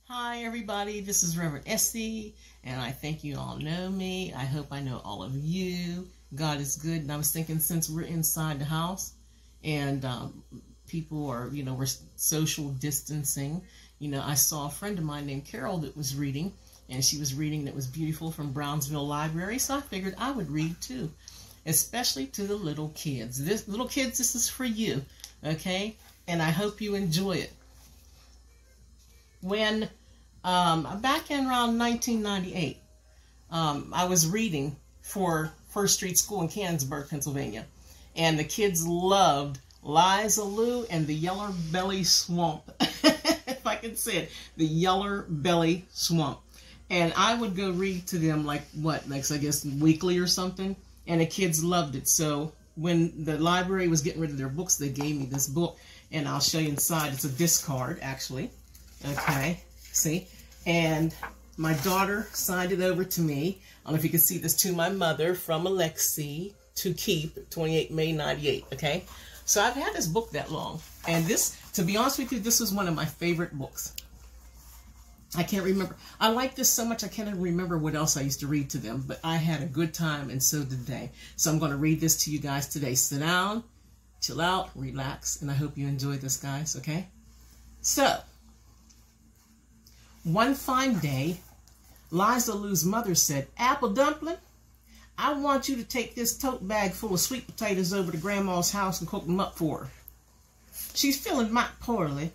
Hi everybody, this is RevEssie, and I think you all know me. I hope I know all of you. God is good, and I was thinking since we're inside the house and people are, we're social distancing, I saw a friend of mine named Carol that was reading, and she was reading that was beautiful from Brownsville Library, so I figured I would read too, especially to the little kids. This is for you, okay? And I hope you enjoy it. When back in around 1998, I was reading for First Street School in Canonsburg, Pennsylvania, and the kids loved Liza and the Yeller Belly Swamp. If I can say it, the Yeller Belly Swamp. And I would go read to them I guess weekly or something, and the kids loved it. So when the library was getting rid of their books, they gave me this book, and I'll show you inside. It's a discard, actually. Okay, see? And my daughter signed it over to me. I don't know if you can see this, to my mother from U.S.C. to keep, 28 May 98, okay? So I've had this book that long. And this, to be honest with you, this was one of my favorite books. I can't remember. I like this so much I can't even remember what else I used to read to them. But I had a good time, and so did they. So I'm going to read this to you guys today. Sit down, chill out, relax, and I hope you enjoy this, guys, okay? So, one fine day, Liza Lou's mother said, "Apple Dumpling, I want you to take this tote bag full of sweet potatoes over to Grandma's house and cook them up for her. She's feeling mighty poorly.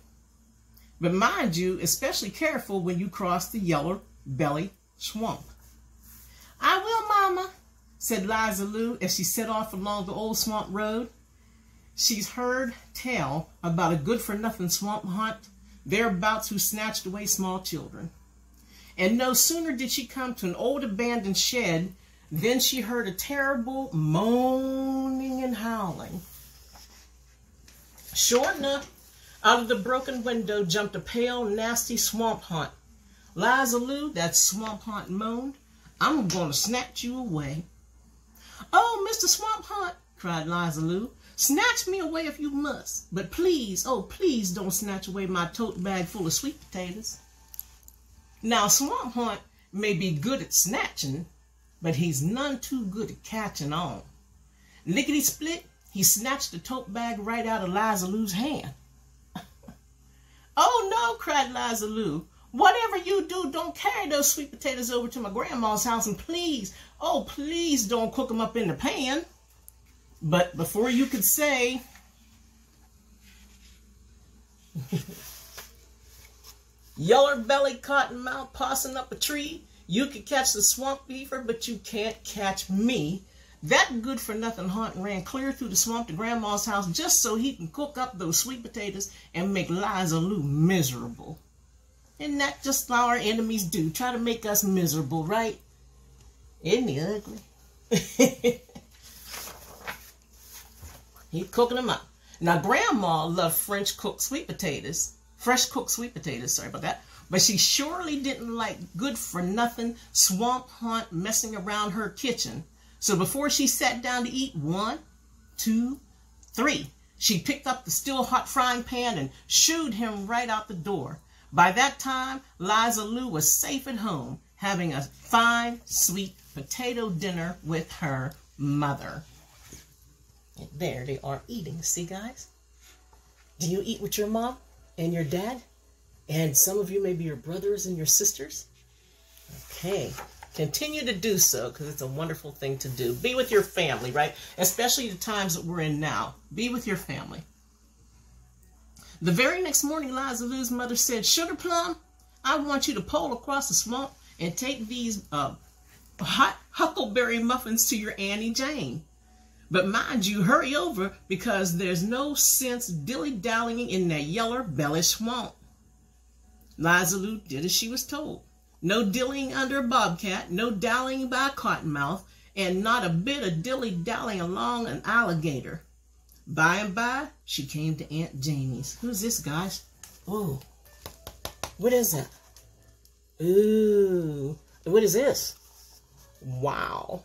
But mind you, especially careful when you cross the Yeller Belly Swamp." "I will, Mama," said Liza Lou as she set off along the old swamp road. She's heard tell about a good-for-nothing swamp hunt thereabouts who snatched away small children. And no sooner did she come to an old abandoned shed than she heard a terrible moaning and howling. Sure enough, out of the broken window jumped a pale, nasty swamp hunt. "Liza Lou," that swamp hunt moaned, "I'm going to snatch you away." "Oh, Mr. Swamp Hunt," cried Liza Lou, "snatch me away if you must, but please, oh please don't snatch away my tote bag full of sweet potatoes." Now Swamp Hunt may be good at snatching, but he's none too good at catching on. Lickety-split, he snatched the tote bag right out of Liza Lou's hand. "Oh no," cried Liza Lou, "whatever you do, don't carry those sweet potatoes over to my grandma's house, and please, oh please don't cook them up in the pan." But before you could say, "Yeller belly cottonmouth possum up a tree, you could catch the swamp beaver, but you can't catch me," that good-for-nothing hunt ran clear through the swamp to Grandma's house just so he can cook up those sweet potatoes and make Liza Lou miserable. Isn't that just how our enemies do? Try to make us miserable, right? Isn't he ugly? He's cooking them up. Now, Grandma loved fresh cooked sweet potatoes, sorry about that. But she surely didn't like good-for-nothing swamp hunt messing around her kitchen. So before she sat down to eat, 1, 2, 3, she picked up the still hot frying pan and shooed him right out the door. By that time, Liza Lou was safe at home, having a fine, sweet potato dinner with her mother. And there they are eating. See, guys? Do you eat with your mom and your dad? And some of you, maybe your brothers and your sisters? Okay. Continue to do so, because it's a wonderful thing to do. Be with your family, right? Especially the times that we're in now. Be with your family. The very next morning, Liza Lou's mother said, "Sugar Plum, I want you to pole across the swamp and take these hot huckleberry muffins to your Annie Jane. But mind you, hurry over, because there's no sense dilly-dallying in that Yeller Belly Swamp." Liza Lou did as she was told. No dillying under a bobcat, no dallying by a cottonmouth, and not a bit of dilly-dallying along an alligator. By and by, she came to Aunt Jamie's. Who's this, guys? Oh, what is that? Ooh, what is this? Wow.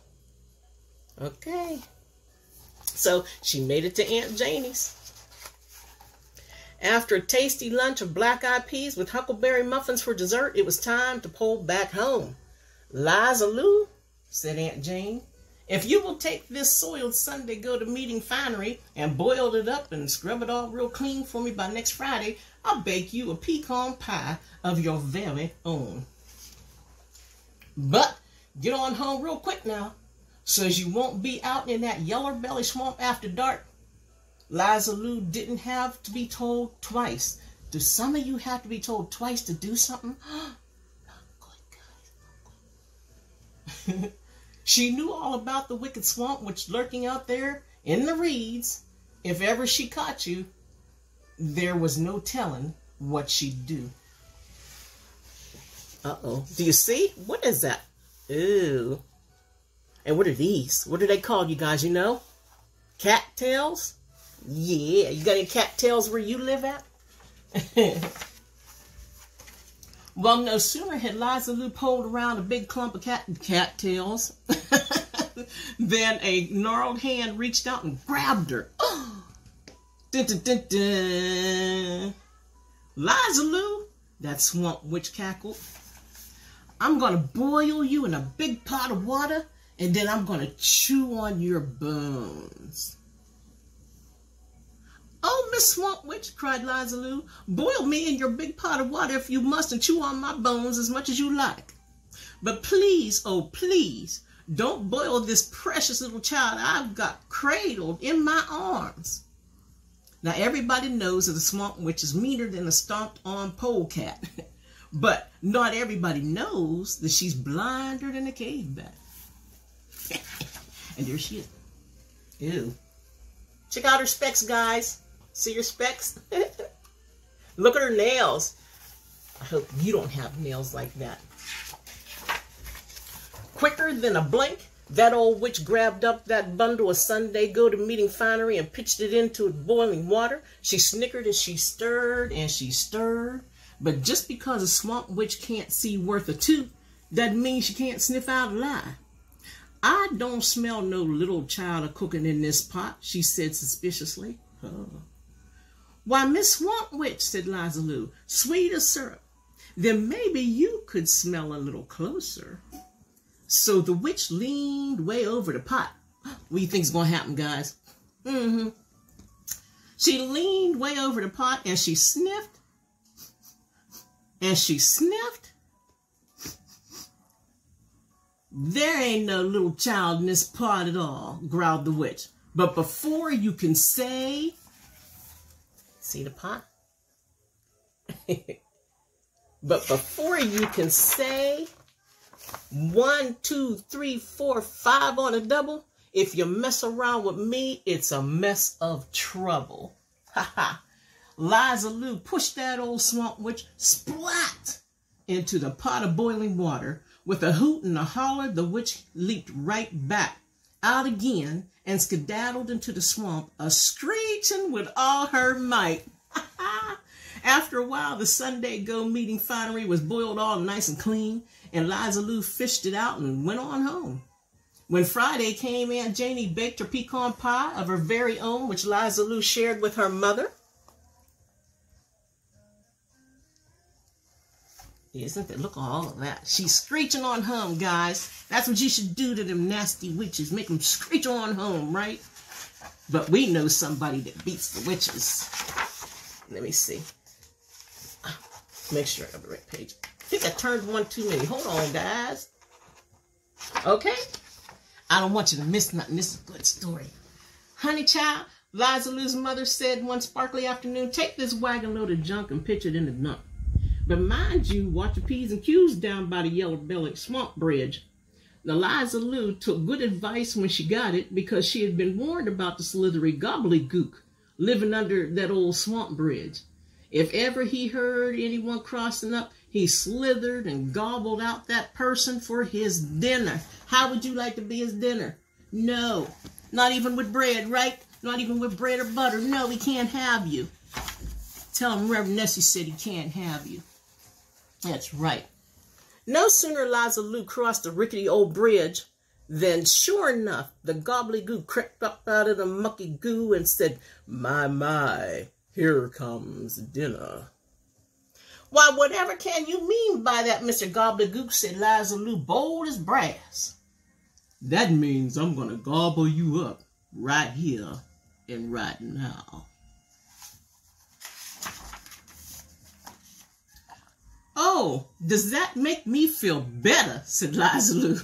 Okay. So she made it to Aunt Janie's. After a tasty lunch of black-eyed peas with huckleberry muffins for dessert, it was time to pull back home. "Liza Lou," said Aunt Jane, "if you will take this soiled Sunday go-to-meeting finery and boil it up and scrub it all real clean for me by next Friday, I'll bake you a pecan pie of your very own. But get on home real quick now, so's you won't be out in that yeller belly swamp after dark." Liza Lou didn't have to be told twice. Do some of you have to be told twice to do something? Not good, guys. She knew all about the wicked swamp witch lurking out there in the reeds. If ever she caught you, there was no telling what she'd do. Uh-oh. Do you see? What is that? Ooh. And what are these? What are they called, you guys? You know? Cattails? Yeah. You got any cattails where you live at? Well, no sooner had Liza Lou pulled around a big clump of cattails than a gnarled hand reached out and grabbed her. Dun, dun, dun, dun. "Liza Lou," that swamp witch cackled, "I'm going to boil you in a big pot of water, and then I'm going to chew on your bones." "Oh, Miss Swamp Witch," cried Liza Lou, "boil me in your big pot of water if you must, and chew on my bones as much as you like. But please, oh please, don't boil this precious little child I've got cradled in my arms." Now, everybody knows that the Swamp Witch is meaner than a stomped-on polecat. But not everybody knows that she's blinder than a cave bat. And there she is. Ew. Check out her specs, guys. See your specs? Look at her nails. I hope you don't have nails like that. Quicker than a blink, that old witch grabbed up that bundle of Sunday go-to-meeting finery and pitched it into boiling water. She snickered as she stirred and she stirred. But just because a swamp witch can't see worth a tooth, doesn't mean she can't sniff out a lie. "I don't smell no little child a-cooking in this pot," she said suspiciously. Oh. "Why, Miss Swamp Witch," said Liza Lou, "sweet as syrup. Then maybe you could smell a little closer." So the witch leaned way over the pot. What do you think's going to happen, guys? She leaned way over the pot and she sniffed. And she sniffed. "There ain't no little child in this pot at all," growled the witch. "But before you can say..." See the pot? "But before you can say 1, 2, 3, 4, 5 on a double, if you mess around with me, it's a mess of trouble." Ha ha. Liza Lou pushed that old swamp witch splat into the pot of boiling water. With a hoot and a holler, the witch leaped right back out again and skedaddled into the swamp, a-screeching with all her might. After a while, the Sunday go-meeting finery was boiled all nice and clean, and Liza Lou fished it out and went on home. When Friday came, Aunt Janie baked her pecan pie of her very own, which Liza Lou shared with her mother. Isn't it? Look at all of that. She's screeching on home, guys. That's what you should do to them nasty witches. Make them screech on home, right? But we know somebody that beats the witches. Let me see. Make sure I have the right page. I think I turned one too many. Hold on, guys. Okay? I don't want you to miss nothing. This is a good story. "Honey child," Liza Lou's mother said one sparkly afternoon, "take this wagon load of junk and pitch it in the dump. But mind you, watch your P's and Q's down by the yellow-bellied swamp bridge." Now, Liza Lou took good advice when she got it, because she had been warned about the slithery gobbledygook living under that old swamp bridge. If ever he heard anyone crossing up, he slithered and gobbled out that person for his dinner. How would you like to be his dinner? No, not even with bread, right? Not even with bread or butter. No, he can't have you. Tell him RevEssie said he can't have you. That's right. No sooner Liza Lou crossed the rickety old bridge than, sure enough, the gobbledygook crept up out of the mucky goo and said, my, Here comes dinner. Why, whatever can you mean by that, Mr. Gobbledygook, said Liza Lou, bold as brass. That means I'm going to gobble you up right here and right now. Oh, does that make me feel better, said Liza Lou.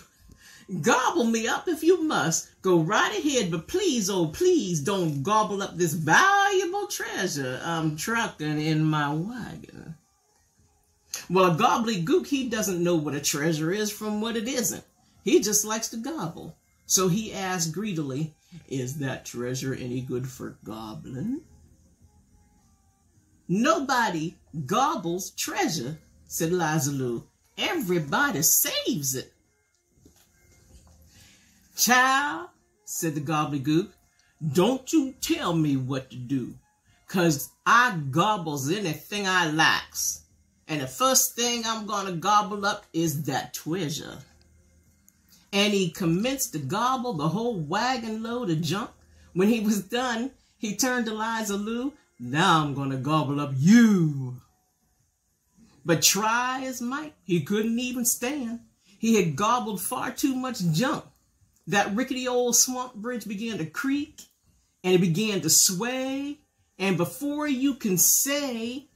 Gobble me up if you must. Go right ahead, but please, oh please, don't gobble up this valuable treasure I'm trucking in my wagon. Well, a gobbledygook, he doesn't know what a treasure is from what it isn't. He just likes to gobble. So he asked greedily, is that treasure any good for gobbling? Nobody gobbles treasure, said Liza Lou. Everybody saves it. Child, said the gobbledygook, don't you tell me what to do, 'cause I gobbles anything I likes. And the first thing I'm going to gobble up is that treasure. And he commenced to gobble the whole wagon load of junk. When he was done, he turned to Liza Lou. Now I'm going to gobble up you. But try as might, he couldn't even stand. He had gobbled far too much junk. That rickety old swamp bridge began to creak, and it began to sway. And before you can say,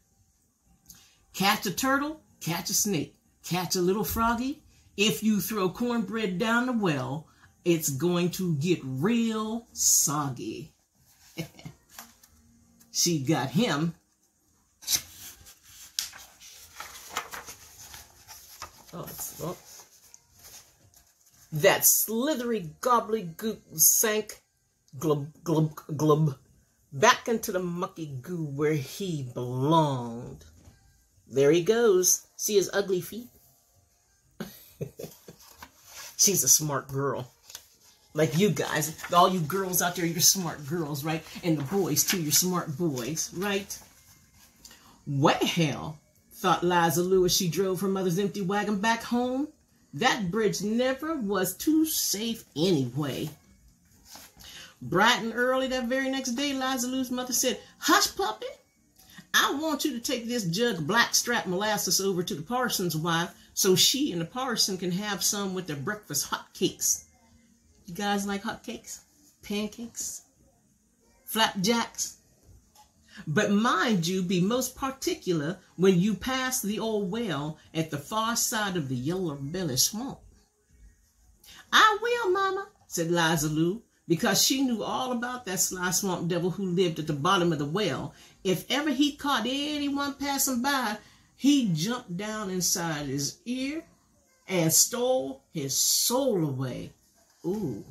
catch a turtle, catch a snake, catch a little froggy, if you throw cornbread down the well, it's going to get real soggy. She got him. That slithery gobbledygook sank glub, glub, glub, back into the mucky goo where he belonged. There he goes. See his ugly feet? She's a smart girl. Like you guys, all you girls out there, you're smart girls, right? And the boys too, you're smart boys, right? Well, thought Liza Lou as she drove her mother's empty wagon back home. That bridge never was too safe anyway. Bright and early that very next day, Liza Lou's mother said, hush, puppy. I want you to take this jug of blackstrap molasses over to the parson's wife so she and the parson can have some with their breakfast hot cakes. You guys like hot cakes? Pancakes? Flapjacks? But mind you, be most particular when you pass the old well at the far side of the Yellow Belly Swamp. I will, Mama, said Liza Lou, because she knew all about that sly swamp devil who lived at the bottom of the well. If ever he caught anyone passing by, he'd jump down inside his ear and stole his soul away. Ooh.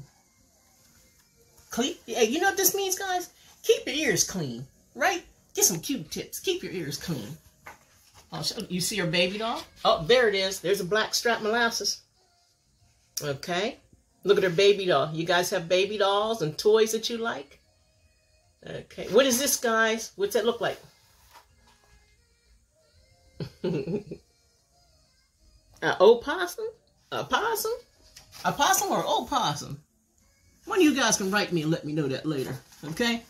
Hey, you know what this means, guys? Keep your ears clean. Right? Get some Q-tips. Keep your ears clean. Oh, you see her baby doll? Oh, there it is. There's a blackstrap molasses. Okay. Look at her baby doll. You guys have baby dolls and toys that you like? Okay. What is this, guys? What's that look like? Opossum? A possum? A possum or opossum? One of you guys can write me and let me know that later. Okay?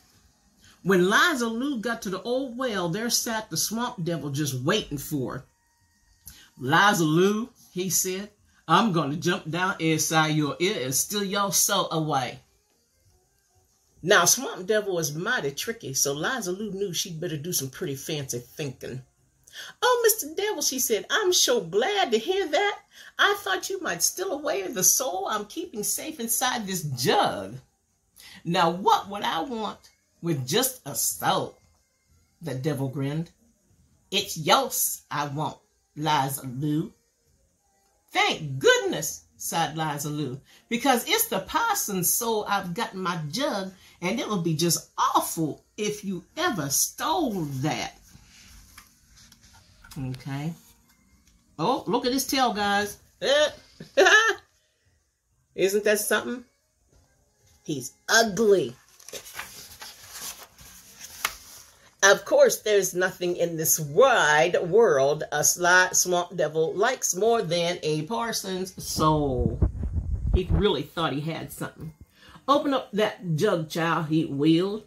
When Liza Lou got to the old well, there sat the swamp devil just waiting for her. Liza Lou, he said, I'm going to jump down inside your ear and steal your soul away. Now, swamp devil was mighty tricky, so Liza Lou knew she'd better do some pretty fancy thinking. Oh, Mr. Devil, she said, I'm so glad to hear that. I thought you might steal away the soul I'm keeping safe inside this jug. Now, what would I want with just a soul? The devil grinned. It's yours I want, Liza Lou. Thank goodness, sighed Liza Lou, because it's the parson's soul I've got in my jug, and it would be just awful if you ever stole that. Okay. Oh, look at his tail, guys. Isn't that something? He's ugly. Of course, there's nothing in this wide world a sly swamp devil likes more than a parson's soul. He really thought he had something. Open up that jug, child, he wheeled.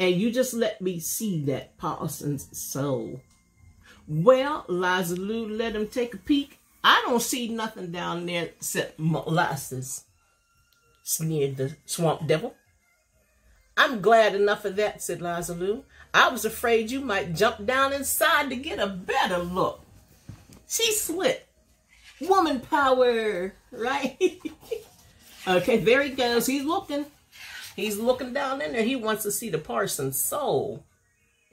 And you just let me see that parson's soul. Well, Liza Lou let him take a peek. I don't see nothing down there except molasses, sneered the swamp devil. I'm glad enough of that, said Liza Lou. I was afraid you might jump down inside to get a better look. She slipped. Woman power, right? Okay, there he goes. He's looking. He's looking down in there. He wants to see the parson's soul.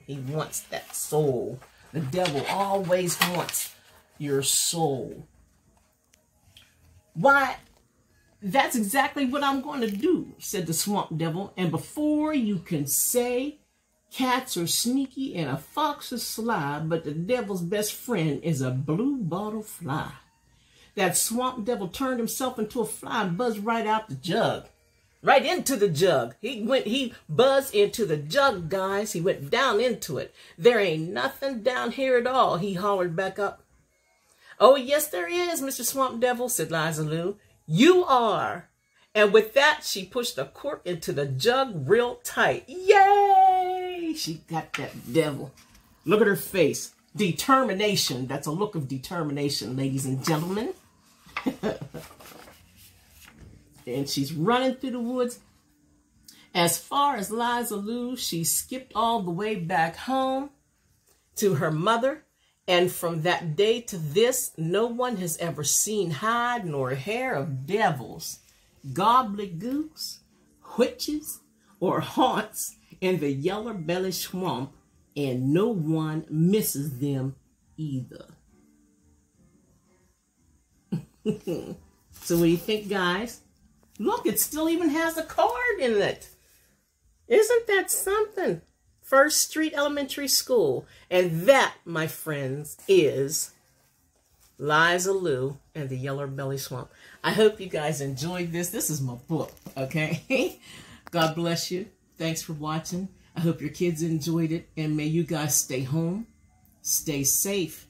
He wants that soul. The devil always wants your soul. Why, that's exactly what I'm going to do, said the swamp devil. And before you can say cats are sneaky and a fox is sly, but the devil's best friend is a blue bottle fly. That swamp devil turned himself into a fly and buzzed right out the jug. Right into the jug. He buzzed into the jug, guys. He went down into it. There ain't nothing down here at all, he hollered back up. Oh, yes, there is, Mr. Swamp Devil, said Liza Lou. You are. And with that, she pushed the cork into the jug real tight. Yay! She got that devil. Look at her face. Determination. That's a look of determination, ladies and gentlemen. And she's running through the woods. As far as Liza Lou, she skipped all the way back home to her mother. And from that day to this, no one has ever seen hide nor hair of devils, gobbledygoos, witches, or haunts in the Yellow Belly Swamp, and no one misses them either. So what do you think, guys? Look, it still even has a card in it. Isn't that something? First Street Elementary School. And that, my friends, is Liza Lou and the Yellow Belly Swamp. I hope you guys enjoyed this. This is my book, okay? God bless you. Thanks for watching. I hope your kids enjoyed it. And may you guys stay home, stay safe,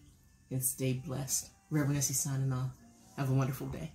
and stay blessed. RevEssie signing off. Have a wonderful day.